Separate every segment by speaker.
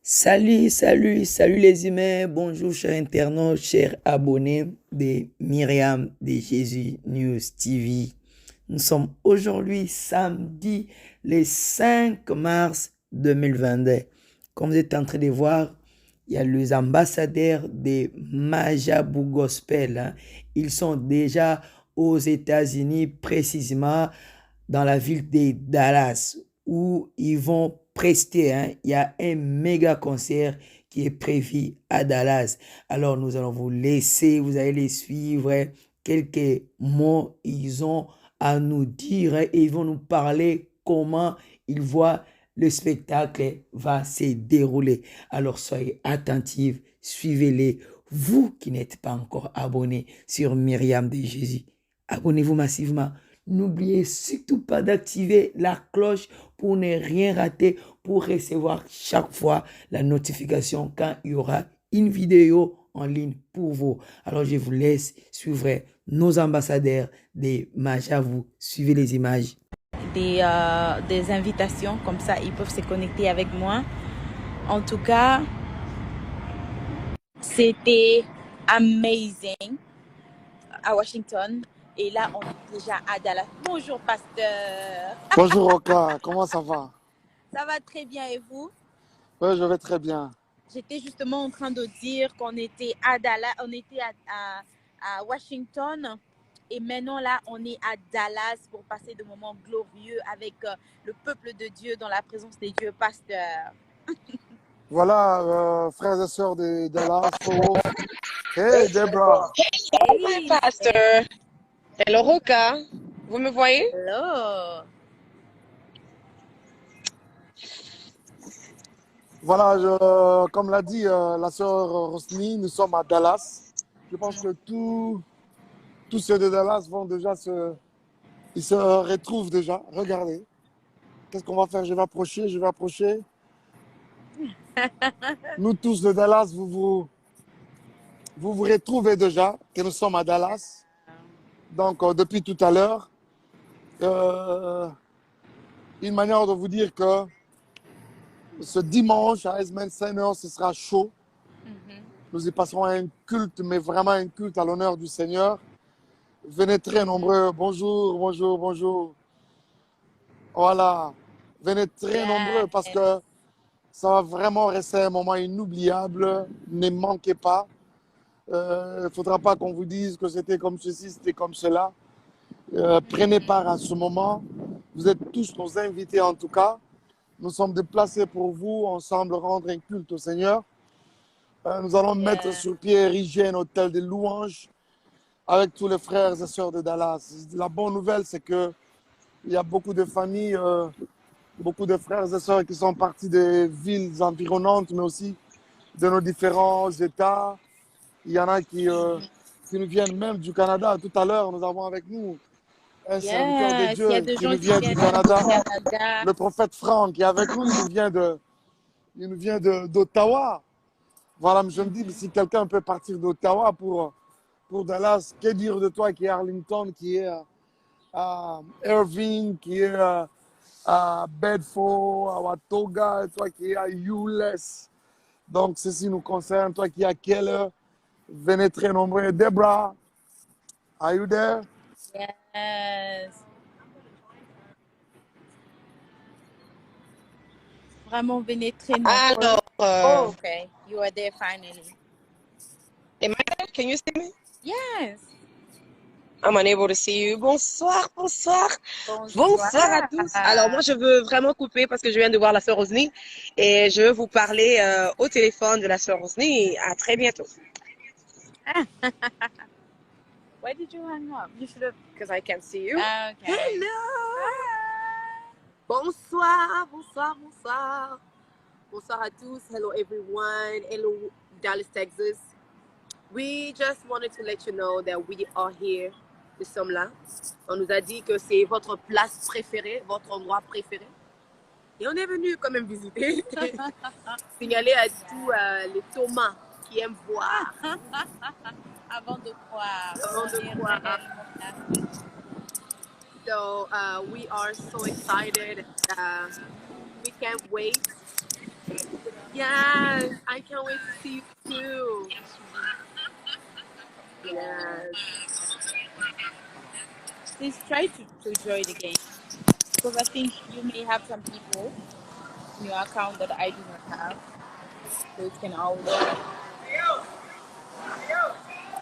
Speaker 1: Salut les humains, bonjour chers internautes, chers abonnés de Myriam de Jésus News TV. Nous sommes aujourd'hui samedi le 5 mars 2022. Comme vous êtes en train de voir, il y a les ambassadeurs de Majabou Gospel, hein. Ils sont déjà aux États-Unis, précisément dans la ville de Dallas, où ils vont prester, hein. Il y a un méga concert qui est prévu à Dallas. Alors nous allons vous laisser, vous allez les suivre, hein. Quelques mots ils ont à nous dire, hein, et ils vont nous parler comment ils voient le spectacle va se dérouler. Alors soyez attentifs, suivez-les. Vous qui n'êtes pas encore abonné sur Myriam de Jésus, abonnez-vous massivement. N'oubliez surtout pas d'activer la cloche pour ne rien rater, pour recevoir chaque fois la notification quand il y aura une vidéo en ligne pour vous. Alors je vous laisse suivre nos ambassadeurs des Majavou. Suivez les images.
Speaker 2: Des invitations, comme ça ils peuvent se connecter avec moi. En tout cas, c'était amazing à Washington. Et là, on est déjà à Dallas. Bonjour, pasteur.
Speaker 3: Bonjour Oka, comment ça va?
Speaker 2: Ça va très bien et vous?
Speaker 3: Oui, je vais très bien.
Speaker 2: J'étais justement en train de dire qu'on était à Dallas, on était à Washington. Et maintenant, là, on est à Dallas pour passer de moments glorieux avec le peuple de Dieu dans la présence des dieux, pasteur.
Speaker 3: Voilà, frères et sœurs de Dallas, Fort Worth. Hey, Deborah.
Speaker 4: Oh, my pastor. Hello, Roca. Vous me voyez?
Speaker 2: Hello.
Speaker 3: Voilà, comme l'a dit la sœur Rosny, nous sommes à Dallas. Je pense que tous ceux de Dallas vont déjà ils se retrouvent déjà. Regardez. Qu'est-ce qu'on va faire? Je vais approcher. Nous tous de Dallas, vous retrouvez déjà que nous sommes à Dallas. Donc, depuis tout à l'heure, une manière de vous dire que ce dimanche à Esmen Seigneur, ce sera chaud. Nous y passerons un culte, mais vraiment un culte à l'honneur du Seigneur. Venez très nombreux. Bonjour. Voilà. Venez très nombreux parce que ça va vraiment rester un moment inoubliable. Ne manquez pas. Il ne faudra pas qu'on vous dise que c'était comme ceci, c'était comme cela. Prenez part à ce moment. Vous êtes tous nos invités en tout cas. Nous sommes déplacés pour vous, ensemble rendre un culte au Seigneur. Nous allons mettre sur pied, ériger un hôtel de louanges avec tous les frères et sœurs de Dallas. La bonne nouvelle, c'est qu'il y a beaucoup de familles, beaucoup de frères et sœurs qui sont partis des villes environnantes, mais aussi de nos différents États. Il y en a qui nous viennent même du Canada. Tout à l'heure, nous avons avec nous un serviteur de Dieu qui nous vient du Canada. Le prophète Franck qui est avec nous, il nous vient d'Ottawa. Voilà, je me dis, si quelqu'un peut partir d'Ottawa pour Dallas, que dire de toi qui est à Arlington, qui est à Irving, qui est à Bedford, à Watoga, toi qui es à Euless. Donc, ceci nous concerne. Toi qui es à Keller, venez très nombreux. Deborah, are you there?
Speaker 2: Yes. Vraiment, venez très nombreux.
Speaker 4: Alors,
Speaker 2: Oh, okay. You are there finally.
Speaker 4: am I there? Can you see me?
Speaker 2: Yes.
Speaker 4: I'm unable to see you. Bonsoir. Bonsoir à tous. Alors, moi, je veux vraiment couper parce que je viens de voir la sœur Rosny et je veux vous parler au téléphone de la sœur Rosny. À très bientôt.
Speaker 2: Why did you hang up? You should have.
Speaker 4: Because I can't see you.
Speaker 2: Okay.
Speaker 4: Hello. Bonsoir à tous. Hello, everyone. Hello, Dallas, Texas. We just wanted to let you know that we are here. Nous sommes là. On nous a dit que c'est votre place préférée, votre endroit préféré. Et on est venu quand même visiter. Signaler à tous les Thomas qui aiment voir.
Speaker 2: Avant de croire.
Speaker 4: So we are so excited. We can't wait Yes, I can't wait to see you too. Yes.
Speaker 2: Please try to join the game because I think you may have some people in your account that I do not have. So it can always.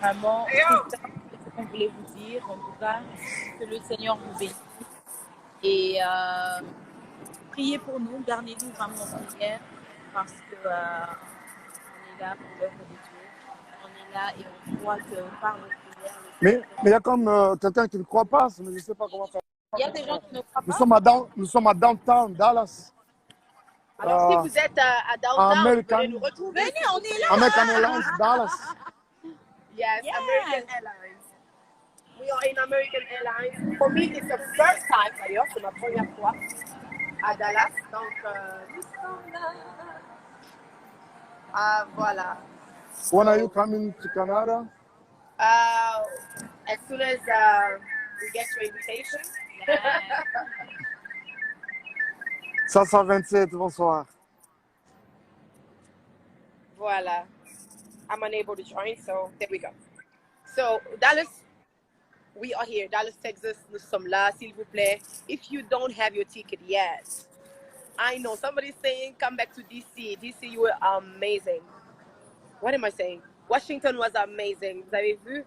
Speaker 2: Vraiment, c'est ça ce qu'on voulait vous dire. En tout cas, que le Seigneur vous bénisse. Et priez pour nous, gardez-nous vraiment en prière parce que on est là pour l'œuvre de Dieu. On est là et on croit que par vos prières,
Speaker 3: Mais il y a comme quelqu'un qui ne croit pas, mais je ne sais pas comment faire.
Speaker 2: il y a des gens qui ne croient
Speaker 3: Nous
Speaker 2: pas.
Speaker 3: sommes à downtown Dallas.
Speaker 4: Alors, si vous êtes à downtown,
Speaker 3: American-
Speaker 4: vous venez nous retrouver.
Speaker 2: Venez, on est là.
Speaker 3: American Airlines, Dallas.
Speaker 4: Yes,
Speaker 2: Yes.
Speaker 4: American Airlines. We are in American Airlines. For me, it's the first time, d'ailleurs, c'est ma première fois à Dallas. Donc, nous sommes là. Ah, voilà.
Speaker 3: When are you coming to Canada?
Speaker 4: As soon as we get your invitation.
Speaker 3: Sasa 27, bonsoir.
Speaker 4: Voila. I'm unable to join, so there we go. So, Dallas, we are here. Dallas, Texas, nous sommes là, s'il vous plaît. If you don't have your ticket yet, I know somebody's saying come back to DC. DC, you were amazing. What am I saying? Washington was amazing. Vous avez vu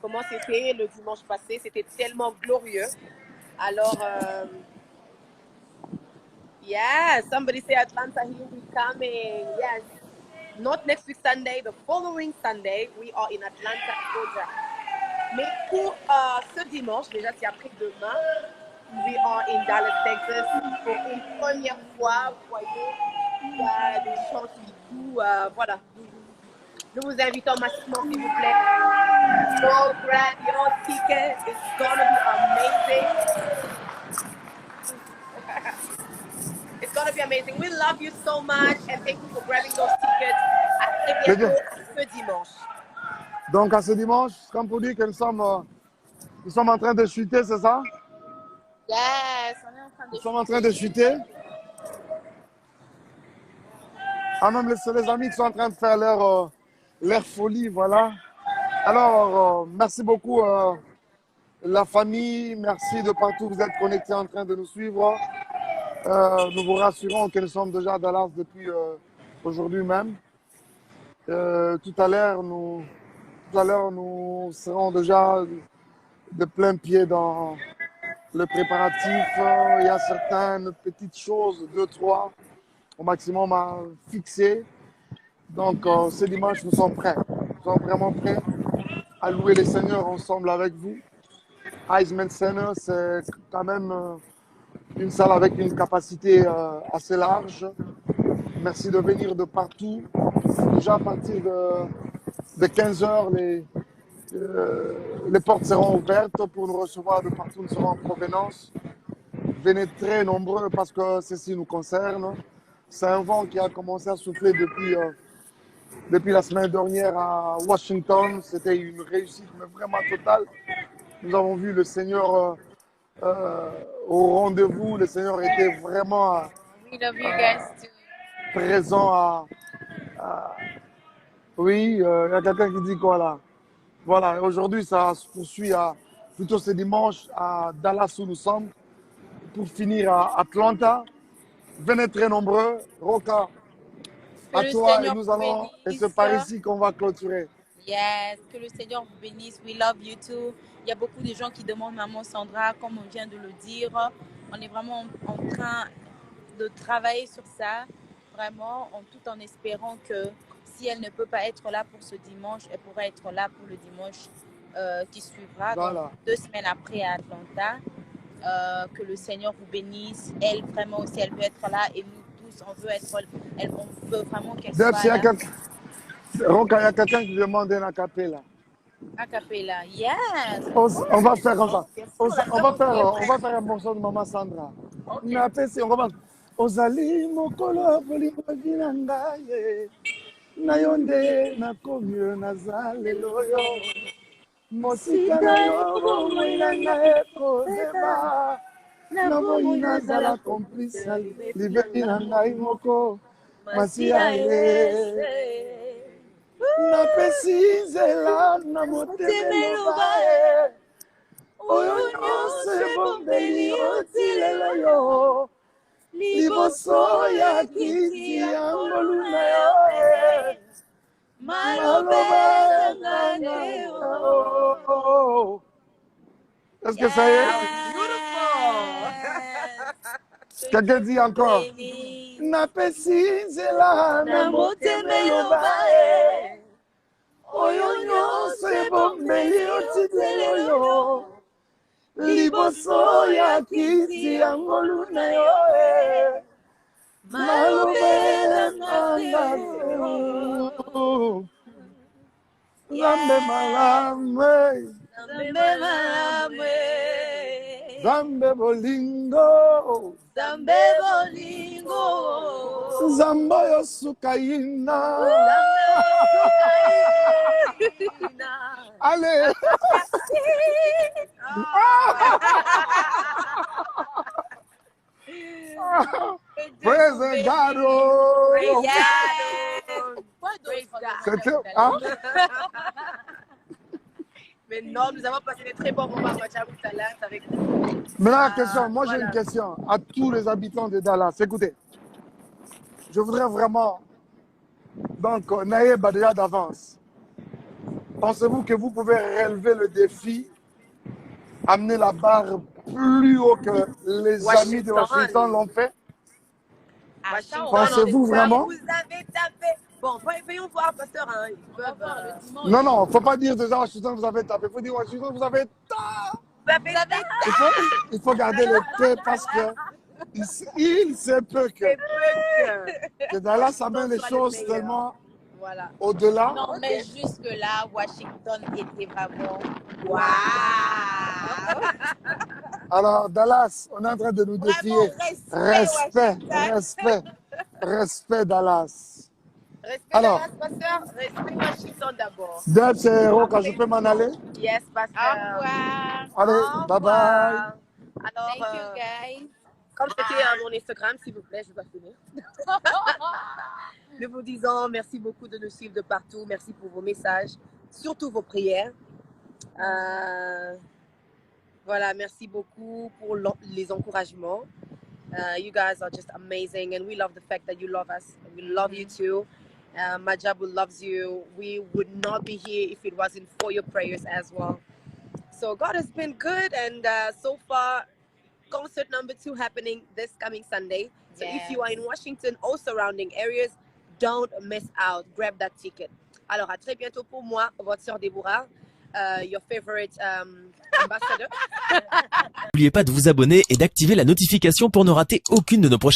Speaker 4: comment c'était le dimanche passé? C'était tellement glorieux. Alors, yes, somebody say Atlanta, here we coming. Yes. Not next week Sunday, the following Sunday, we are in Atlanta, Georgia. Mais pour ce dimanche, déjà c'est après-demain, we are in Dallas, Texas. Pour une première fois, vous voyez, il y a des gens qui jouent. Voilà. Nous vous invitons massivement, s'il vous plaît. Go grab your ticket. It's gonna be amazing. It's gonna be amazing. We love you so much and thank you for grabbing those tickets. À très bientôt ce dimanche.
Speaker 3: Donc à ce dimanche, comme pour dire que nous sommes en train de chuter, c'est ça?
Speaker 2: Yes, on est en train de.
Speaker 3: Nous sommes en train de chuter. Ah, même les amis qui sont en train de faire leur folie, voilà. Alors, merci beaucoup la famille, merci de partout, vous êtes connectés en train de nous suivre. Nous vous rassurons que nous sommes déjà à Dallas depuis aujourd'hui même. Tout à l'heure, nous serons déjà de plein pied dans le préparatif. Il y a certaines petites choses, 2, 3 au maximum à fixer. Donc, ce dimanche, nous sommes prêts. Nous sommes vraiment prêts à louer les Seigneurs ensemble avec vous. Heisman Center, c'est quand même une salle avec une capacité assez large. Merci de venir de partout. Déjà à partir de 15h, les portes seront ouvertes pour nous recevoir de partout. Nous serons en provenance. Venez très nombreux parce que ceci nous concerne. C'est un vent qui a commencé à souffler depuis la semaine dernière à Washington. C'était une réussite mais vraiment totale. Nous avons vu le Seigneur au rendez-vous. Le Seigneur était vraiment
Speaker 2: We love you guys too.
Speaker 3: présent Oui, il y a quelqu'un qui dit quoi là? Voilà, aujourd'hui ça se poursuit plutôt ce dimanche à Dallas où nous sommes pour finir à Atlanta. Venez très nombreux. Roca,
Speaker 2: Que
Speaker 3: à
Speaker 2: le
Speaker 3: toi
Speaker 2: Seigneur
Speaker 3: et nous
Speaker 2: vous
Speaker 3: allons. Et
Speaker 2: bénisse.
Speaker 3: c'est par ici qu'on va clôturer.
Speaker 2: Yes, que le Seigneur vous bénisse. We love you too. Il y a beaucoup de gens qui demandent Maman Sandra, comme on vient de le dire. On est vraiment en train de travailler sur ça, vraiment, tout en espérant que si elle ne peut pas être là pour ce dimanche, elle pourra être là pour le dimanche qui suivra,
Speaker 3: Voilà.
Speaker 2: donc 2 semaines après à Atlanta. Que le Seigneur vous bénisse. Elle, vraiment aussi, elle veut être là et nous tous, on veut vraiment qu'elle soit là.
Speaker 3: Roca, il y a quelqu'un qui demande un acapella.
Speaker 2: A cappella, yes.
Speaker 3: On va faire comme ça. On va faire un morceau de Maman Sandra. On commence. Ozali mokolo bolimo vina ngaye. Nayonde nakomyo nazalelo yo. Mosika na yo bomwina ngaye kozeba. Naboyi nazala complice libeti na ngai moko. Masia ye. Napesi nzela na motema eloba ye. Oyo nyonso ebombeli otilela yo. Liboso ya kiti ya ngolu na yo. Maloba nanga yo. Est-ce que ça y est? Quelqu'un dit encore. Napesi nzela na motema eloba ye. Oyo nyonso ebombeli otilela yo. Liboso ya kiti ya ngolu na yo. Maloba nanga yo. Zambe malamwe.
Speaker 2: Zambe malamwe.
Speaker 3: Zambe bolingo.
Speaker 2: Zambe bolingo.
Speaker 3: Zambo yo sukaina. Allez. Praise God. C'était
Speaker 4: Mais non, nous avons passé des très bons moments à Majabu Dallas avec vous.
Speaker 3: Maintenant, la question, moi j'ai
Speaker 4: voilà.
Speaker 3: une question à tous les habitants de Dallas. Écoutez, je voudrais vraiment, donc, n'ayez pas déjà d'avance. Pensez-vous que vous pouvez relever le défi, amener la barre plus haut que les amis de Washington l'ont fait? Pensez-vous vraiment?
Speaker 4: Vous avez tapé. Bon, voyons voir, pasteur. Hein, ils peuvent,
Speaker 2: le dimanche.
Speaker 3: Non, non, il ne faut pas dire déjà Washington, vous avez tapé. Il faut dire Washington, vous avez tapé. Il faut garder le thé parce que il se peut que Dallas amène les choses tellement
Speaker 4: voilà.
Speaker 3: au-delà.
Speaker 2: Non, mais jusque-là, Washington était vraiment waouh!
Speaker 3: Alors, Dallas, on est en train de nous défier. Respect, Dallas.
Speaker 4: Respect
Speaker 3: Alors,
Speaker 4: Dallas, pasteur. Respect Washington d'abord.
Speaker 3: Deb, c'est Roca, je peux m'en aller?
Speaker 4: Yes, pasteur.
Speaker 2: Au revoir.
Speaker 3: Allez, bye bye.
Speaker 4: Alors,
Speaker 2: Thank you, guys.
Speaker 4: comme c'était mon Instagram, s'il vous plaît, je vais finir. Nous vous disons merci beaucoup de nous suivre de partout. Merci pour vos messages, surtout vos prières. Voilà, merci beaucoup pour les encouragements. You guys are just amazing, and we love the fact that you love us. And we love you too. Majabu loves you. We would not be here if it wasn't for your prayers as well. So God has been good, and so far, concert number 2 happening this coming Sunday. So if you are in Washington or surrounding areas, don't miss out. Grab that ticket. Alors, à très bientôt pour moi, votre sœur Déborah, your favorite ambassador.
Speaker 5: N'oubliez pas de vous abonner et d'activer la notification pour ne rater aucune de nos prochaines